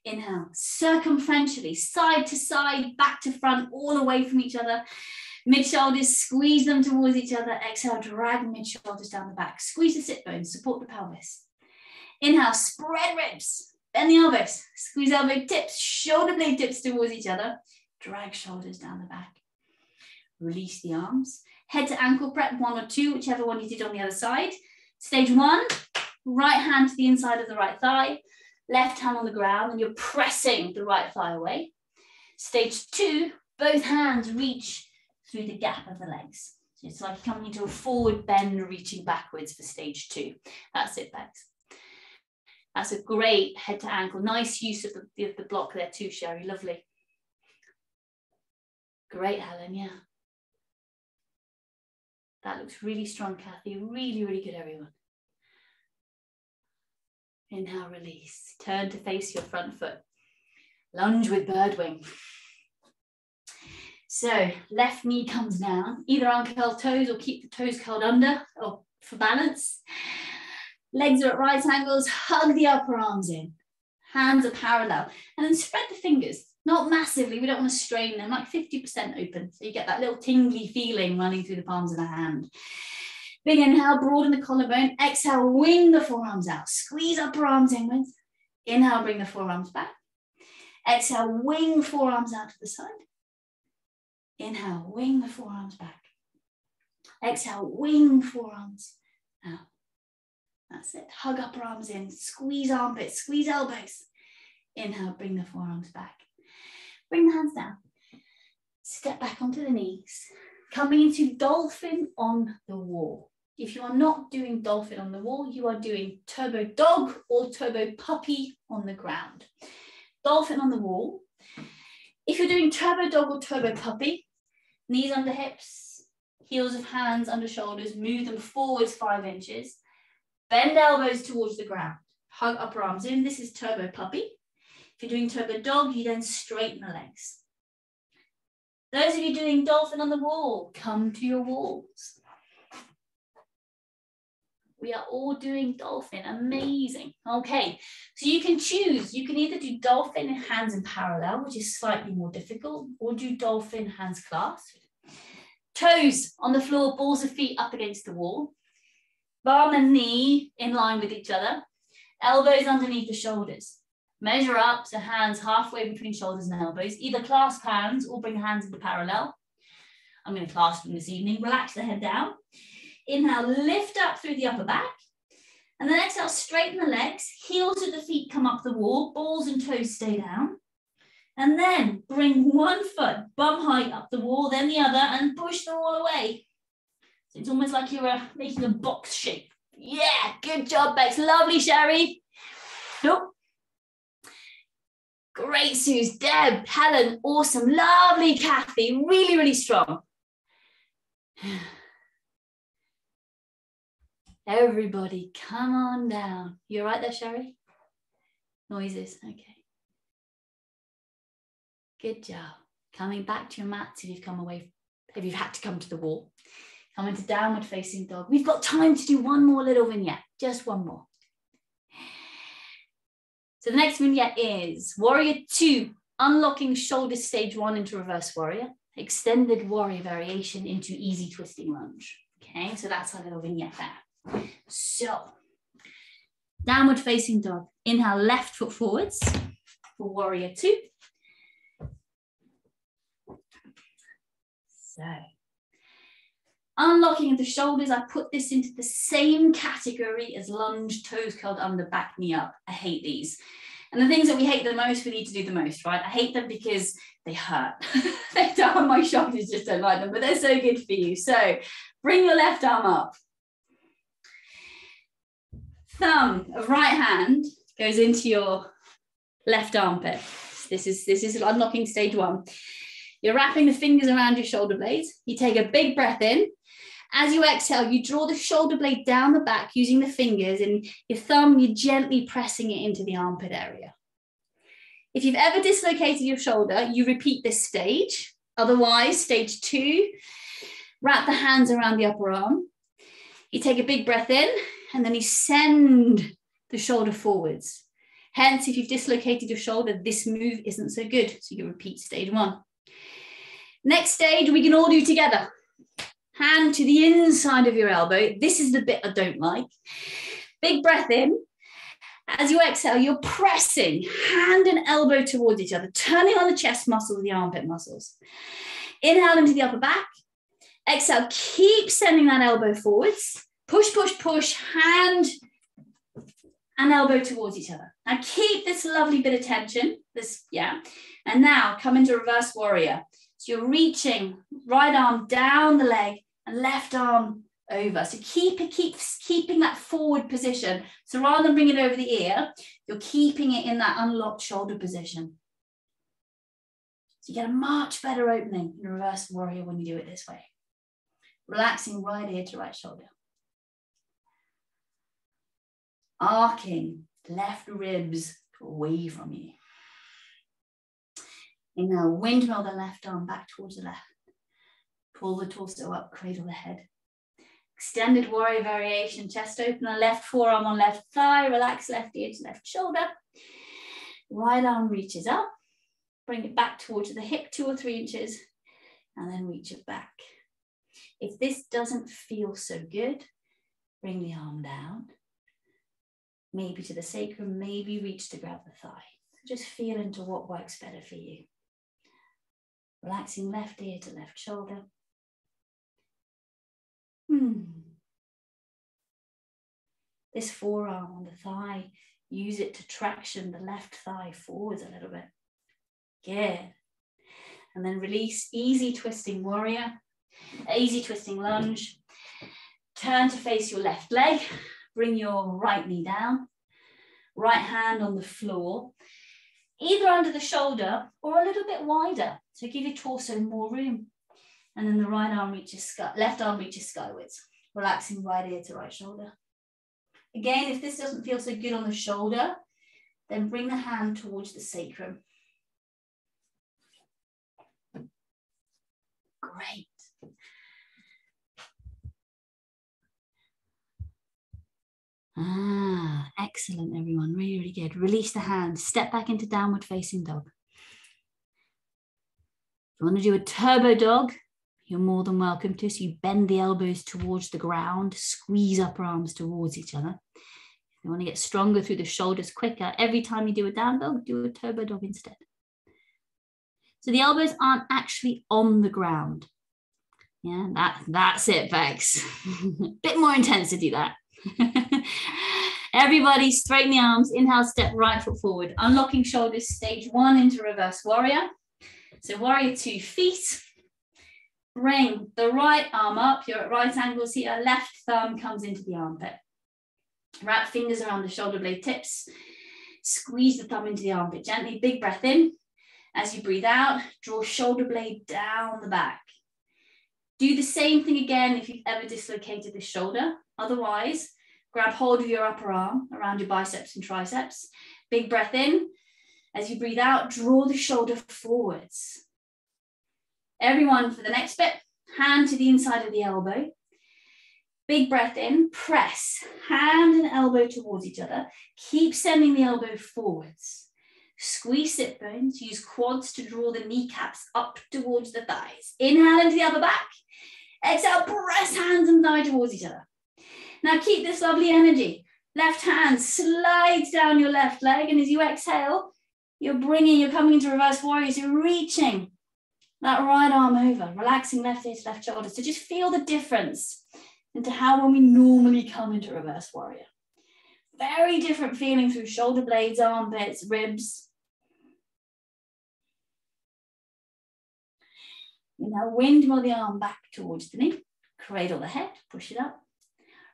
Inhale, circumferentially, side to side, back to front, all away from each other. Mid-shoulders, squeeze them towards each other. Exhale, drag mid-shoulders down the back. Squeeze the sit bones, support the pelvis. Inhale, spread ribs, bend the elbows. Squeeze elbow tips, shoulder blade tips towards each other. Drag shoulders down the back. Release the arms. Head to ankle prep, 1 or 2, whichever one you did on the other side. Stage 1, right hand to the inside of the right thigh. Left hand on the ground, and you're pressing the right thigh away. Stage 2, both hands reach through the gap of the legs. So it's like coming into a forward bend, reaching backwards for stage 2. That's it, Bex. That's a great head to ankle. Nice use of the block there too, Sherry. Lovely. Great, Helen, yeah. That looks really strong, Kathy. Really, really good, everyone. Inhale, release. Turn to face your front foot. Lunge with bird wing. So left knee comes down. Either uncurl toes or keep the toes curled under or for balance. Legs are at right angles. Hug the upper arms in. Hands are parallel. And then spread the fingers. Not massively. We don't want to strain them. Like 50% open. So you get that little tingly feeling running through the palms of the hand. Big inhale, broaden the collarbone. Exhale, wing the forearms out. Squeeze upper arms inwards. Inhale, bring the forearms back. Exhale, wing forearms out to the side. Inhale, wing the forearms back. Exhale, wing forearms out. That's it. Hug upper arms in. Squeeze armpits, squeeze elbows. Inhale, bring the forearms back. Bring the hands down. Step back onto the knees. Coming into dolphin on the wall. If you are not doing dolphin on the wall, you are doing turbo dog or turbo puppy on the ground. Dolphin on the wall. If you're doing turbo dog or turbo puppy, knees under hips, heels of hands under shoulders, move them forwards 5 inches. Bend elbows towards the ground. Hug upper arms in. This is turbo puppy. If you're doing turbo dog, you then straighten the legs. Those of you doing dolphin on the wall, come to your walls. We are all doing dolphin. Amazing. Okay, so you can choose. You can either do dolphin hands in parallel, which is slightly more difficult, or do dolphin hands clasped. Toes on the floor, balls of feet up against the wall. Bum and knee in line with each other. Elbows underneath the shoulders. Measure up, so hands halfway between shoulders and elbows. Either clasp hands or bring hands into parallel. I'm going to clasp them this evening. Relax the head down. Inhale, lift up through the upper back. And then exhale, straighten the legs. Heels of the feet come up the wall. Balls and toes stay down. And then bring one foot bum height up the wall, then the other, and push the wall away. So it's almost like you're making a box shape. Yeah, good job, Bex. Lovely, Sherry. Nope. Great, Suze, Deb, Helen, awesome, lovely, Kathy, really, really strong. Everybody, come on down. You all right there, Sherry? Noises, okay. Good job. Coming back to your mats if you've come away, if you've had to come to the wall. Come into downward facing dog. We've got time to do one more little vignette, just one more. So the next vignette is warrior 2 unlocking shoulder stage 1 into reverse warrior, extended warrior variation into easy twisting lunge. Okay, so that's our little vignette there. So, downward facing dog. Inhale, left foot forwards for warrior 2. So, unlocking of the shoulders, I put this into the same category as lunge, toes curled under, back knee up. I hate these. And the things that we hate the most, we need to do the most, right? I hate them because they hurt. They don't, my shoulders just don't like them, but they're so good for you. So bring your left arm up. Thumb of right hand goes into your left armpit. This is unlocking stage 1. You're wrapping the fingers around your shoulder blades. You take a big breath in. As you exhale, you draw the shoulder blade down the back using the fingers, and your thumb, you're gently pressing it into the armpit area. If you've ever dislocated your shoulder, you repeat this stage. Otherwise, stage 2, wrap the hands around the upper arm. You take a big breath in, and then you send the shoulder forwards. Hence, if you've dislocated your shoulder, this move isn't so good. So you repeat stage 1. Next stage, we can all do together. Hand to the inside of your elbow. This is the bit I don't like. Big breath in. As you exhale, you're pressing hand and elbow towards each other, turning on the chest muscles, the armpit muscles. Inhale into the upper back. Exhale, keep sending that elbow forwards. Push, push, push, hand and elbow towards each other. Now keep this lovely bit of tension. And now come into reverse warrior. So you're reaching right arm down the leg and left arm over. So keeping that forward position. So rather than bringing it over the ear, you're keeping it in that unlocked shoulder position. So you get a much better opening in reverse warrior when you do it this way. Relaxing right ear to right shoulder. Arcing left ribs away from you. Inhale, windmill the left arm back towards the left. Pull the torso up, cradle the head. Extended warrior variation, chest opener, left forearm on left thigh, relax left ear to left shoulder. Right arm reaches up, bring it back towards the hip 2 or 3 inches, and then reach it back. If this doesn't feel so good, bring the arm down, maybe to the sacrum, maybe reach to grab the thigh. Just feel into what works better for you. Relaxing left ear to left shoulder. This forearm on the thigh, use it to traction the left thigh forwards a little bit. Good. And then release, easy twisting warrior, easy twisting lunge. Turn to face your left leg. Bring your right knee down. Right hand on the floor, either under the shoulder or a little bit wider. So give your torso more room. And then the right arm reaches left arm reaches skywards. Relaxing right ear to right shoulder. Again, if this doesn't feel so good on the shoulder, then bring the hand towards the sacrum. Great. Excellent, everyone. Really, really good. Release the hand. Step back into downward facing dog. If you want to do a turbo dog, you're more than welcome to. So you bend the elbows towards the ground, squeeze upper arms towards each other. If you want to get stronger through the shoulders quicker, every time you do a down dog, do a turbo dog instead. So the elbows aren't actually on the ground. Yeah, that's it, folks. Bit more intensity that. Everybody straighten the arms. Inhale, step right foot forward. Unlocking shoulders, stage 1 into reverse warrior. So warrior 2 feet. Bring the right arm up. You're at right angles here. Left thumb comes into the armpit. Wrap fingers around the shoulder blade tips. Squeeze the thumb into the armpit gently. Big breath in. As you breathe out, draw shoulder blade down the back. Do the same thing again if you've ever dislocated the shoulder. Otherwise, grab hold of your upper arm around your biceps and triceps. Big breath in. As you breathe out, draw the shoulder forwards. Everyone, for the next bit, hand to the inside of the elbow. Big breath in, press, hand and elbow towards each other. Keep sending the elbow forwards. Squeeze sit bones, use quads to draw the kneecaps up towards the thighs. Inhale into the upper back. Exhale, press hands and thigh towards each other. Now keep this lovely energy. Left hand slides down your left leg, and as you exhale, you're coming into reverse warrior, so reaching that right arm over, relaxing left ear to left shoulder. So just feel the difference into how when we normally come into reverse warrior. Very different feeling through shoulder blades, armpits, ribs. Now windmill the arm back towards the knee, cradle the head, push it up.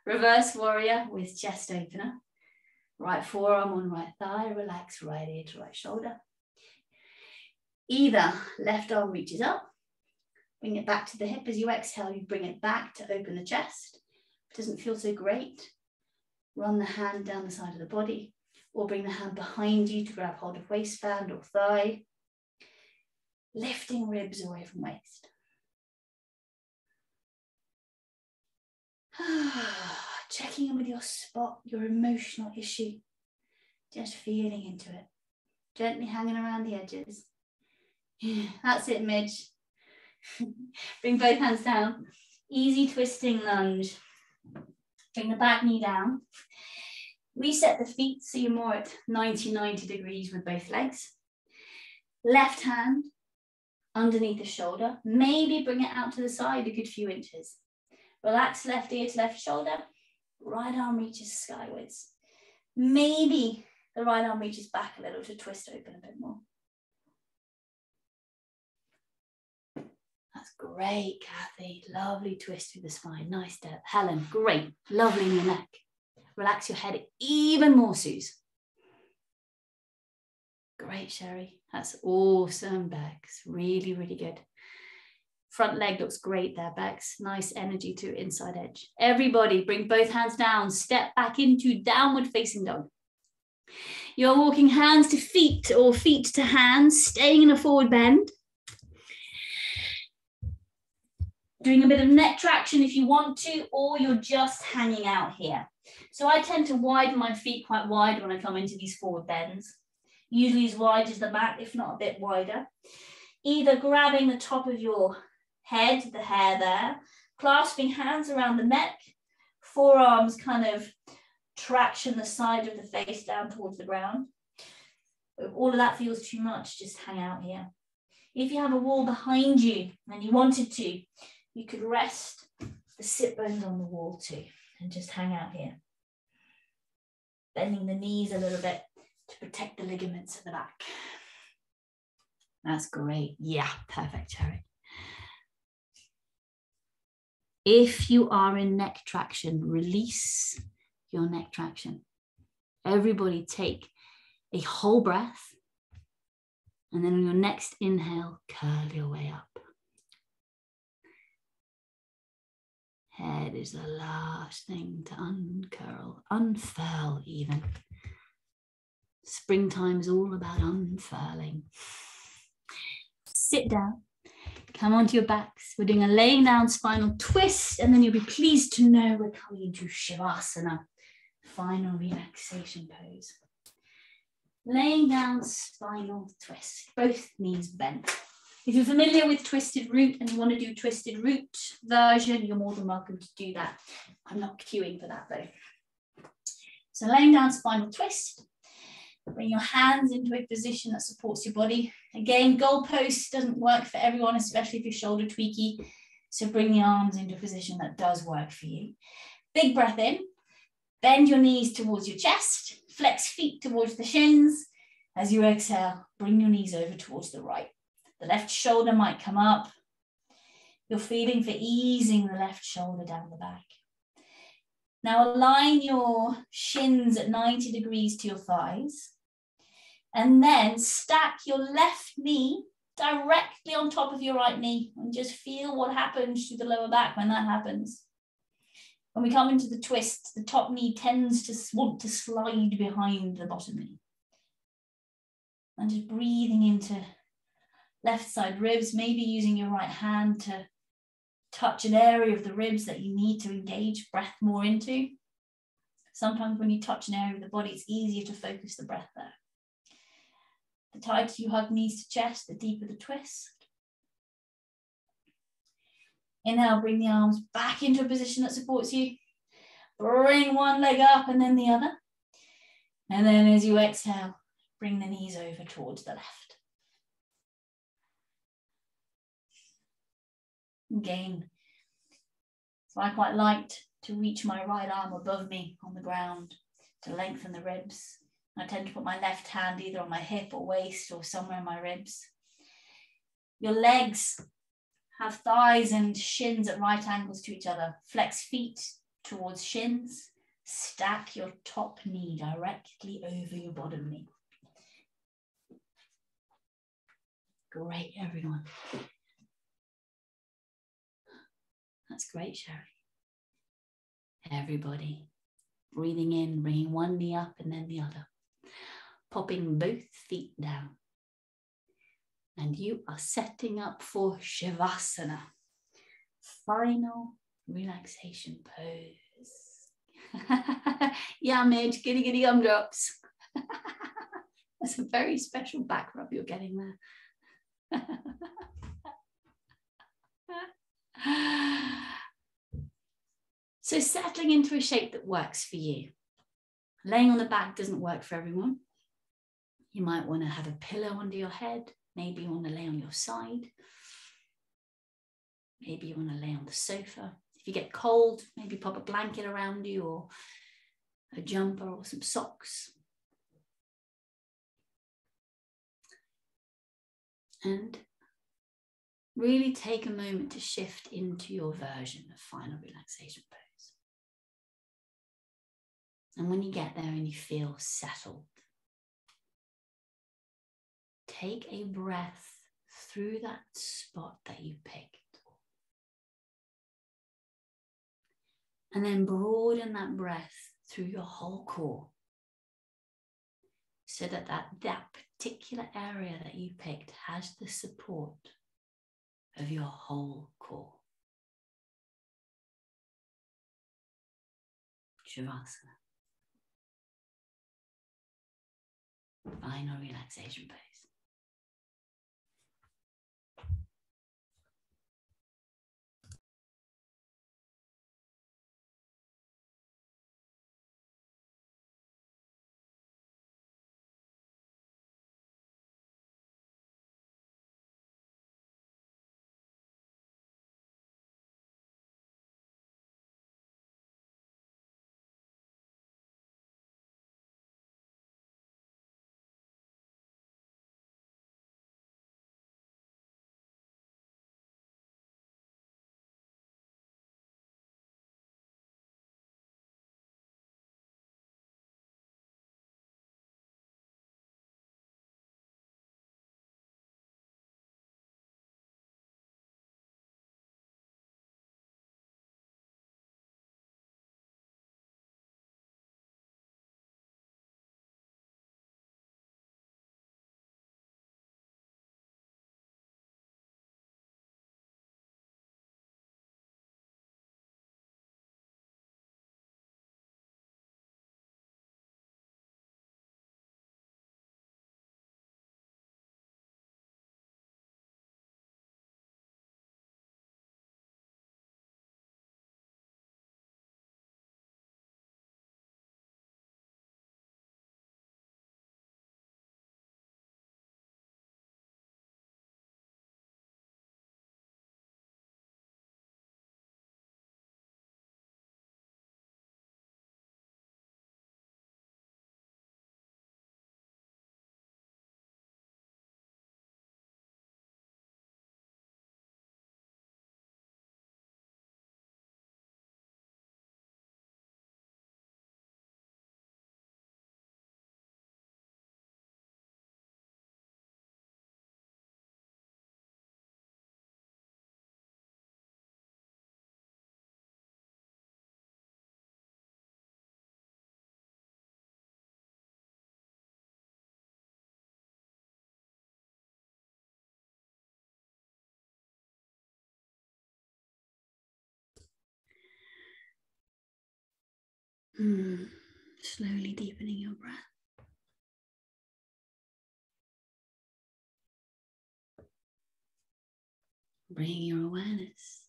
Reverse warrior with chest opener. Right forearm on right thigh, relax right ear to right shoulder. Either left arm reaches up, bring it back to the hip. As you exhale, you bring it back to open the chest. If it doesn't feel so great, run the hand down the side of the body, or bring the hand behind you to grab hold of waistband or thigh. Lifting ribs away from waist. Checking in with your spot, your emotional issue. Just feeling into it. Gently hanging around the edges. Yeah, that's it, Midge. Bring both hands down. Easy twisting lunge. Bring the back knee down. Reset the feet so you're more at 90 degrees with both legs. Left hand underneath the shoulder. Maybe bring it out to the side a good few inches. Relax left ear to left shoulder. Right arm reaches skywards. Maybe the right arm reaches back a little to twist open a bit more. That's great, Kathy. Lovely twist through the spine. Nice step. Helen, great. Lovely in your neck. Relax your head even more, Suze. Great, Sherry. That's awesome, Bex. Really, really good. Front leg looks great there, Bex. Nice energy to inside edge. Everybody, bring both hands down. Step back into downward facing dog. You're walking hands to feet or feet to hands, staying in a forward bend. Doing a bit of neck traction if you want to, or you're just hanging out here. So I tend to widen my feet quite wide when I come into these forward bends. Usually as wide as the mat, if not a bit wider. Either grabbing the top of your head, the hair there, clasping hands around the neck, forearms kind of traction the side of the face down towards the ground. If all of that feels too much, just hang out here. If you have a wall behind you and you wanted to, you could rest the sit bones on the wall too and just hang out here. Bending the knees a little bit to protect the ligaments at the back. That's great. Yeah, perfect, Cherry. If you are in neck traction, release your neck traction. Everybody take a whole breath, and then on your next inhale, curl your way up. Head is the last thing to uncurl, unfurl even. Springtime is all about unfurling. Sit down, come onto your backs. We're doing a laying down spinal twist, and then you'll be pleased to know we're coming into Shavasana, final relaxation pose. Laying down spinal twist, both knees bent. If you're familiar with twisted root and you want to do twisted root version, you're more than welcome to do that. I'm not queuing for that though. So laying down spinal twist. Bring your hands into a position that supports your body. Again, goalpost doesn't work for everyone, especially if you're shoulder tweaky. So bring the arms into a position that does work for you. Big breath in. Bend your knees towards your chest. Flex feet towards the shins. As you exhale, bring your knees over towards the right. The left shoulder might come up. You're feeling for easing the left shoulder down the back. Now align your shins at 90 degrees to your thighs. And then stack your left knee directly on top of your right knee and just feel what happens to the lower back when that happens. When we come into the twist, the top knee tends to want to slide behind the bottom knee. And just breathing into left side ribs, maybe using your right hand to touch an area of the ribs that you need to engage breath more into. Sometimes when you touch an area of the body, it's easier to focus the breath there. The tighter you hug knees to chest, the deeper the twist. Inhale, bring the arms back into a position that supports you. Bring one leg up and then the other. And then as you exhale, bring the knees over towards the left. Again, so I quite liked to reach my right arm above me on the ground to lengthen the ribs. I tend to put my left hand either on my hip or waist or somewhere in my ribs. Your legs have thighs and shins at right angles to each other. Flex feet towards shins. Stack your top knee directly over your bottom knee. Great, everyone. That's great, Sherry. Everybody, breathing in, bringing one knee up and then the other. Popping both feet down. And you are setting up for Shavasana. Final relaxation pose. Yeah, Midge, giddy giddy gumdrops. That's a very special back rub you're getting there. So settling into a shape that works for you. Laying on the back doesn't work for everyone. You might want to have a pillow under your head. Maybe you want to lay on your side. Maybe you want to lay on the sofa. If you get cold, maybe pop a blanket around you or a jumper or some socks. And really take a moment to shift into your version of final relaxation pose. And when you get there and you feel settled, take a breath through that spot that you picked. And then broaden that breath through your whole core so that particular area that you picked has the support of your whole core. Shavasana. Final relaxation pose. Slowly deepening your breath. bringing your awareness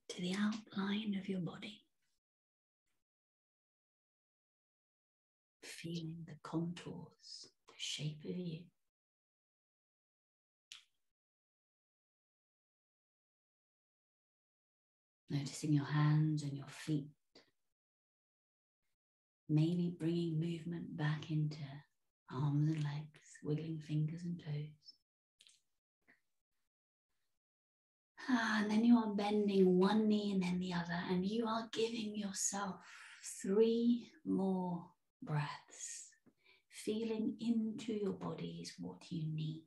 to the outline of your body. Feeling the contours, the shape of you. Noticing your hands and your feet. Maybe bringing movement back into arms and legs, wiggling fingers and toes. And then you are bending one knee and then the other, and you are giving yourself 3 more breaths. Feeling into your body is what you need.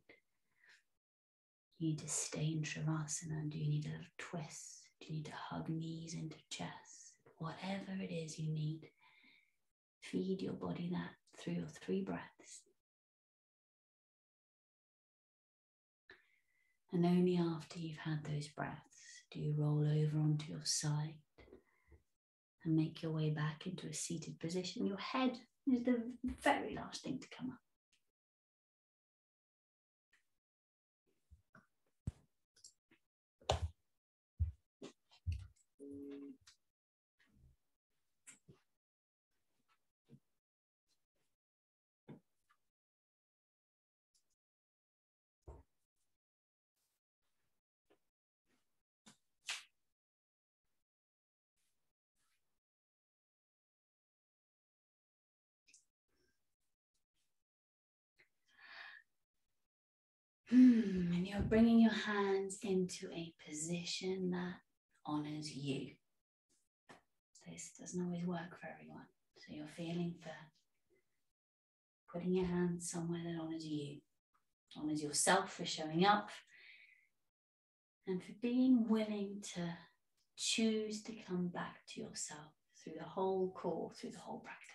You need to stay in Shavasana. Do you need a little twist? Do you need to hug knees into chest? Whatever it is you need, feed your body that through your 3 breaths. And only after you've had those breaths do you roll over onto your side and make your way back into a seated position. Your head is the very last thing to come up. And you're bringing your hands into a position that honors you. This doesn't always work for everyone. So you're feeling for putting your hands somewhere that honors you, honors yourself for showing up, and for being willing to choose to come back to yourself through the whole core, through the whole practice.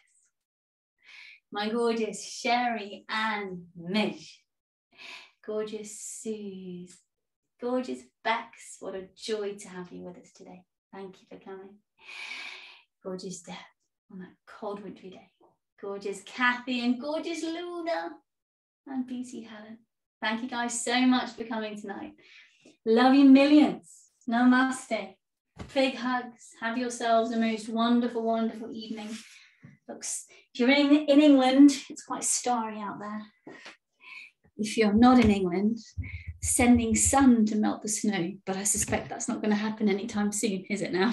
My gorgeous Sherry and Mish. Gorgeous Suze, gorgeous Bex, what a joy to have you with us today. Thank you for coming. Gorgeous Deb on that cold wintry day. Gorgeous Kathy and gorgeous Luna and BC Helen. Thank you guys so much for coming tonight. Love you millions. Namaste. Big hugs. Have yourselves a most wonderful, wonderful evening. Looks, if you're in England, it's quite starry out there. If you're not in England, sending sun to melt the snow, but I suspect that's not going to happen anytime soon, is it now?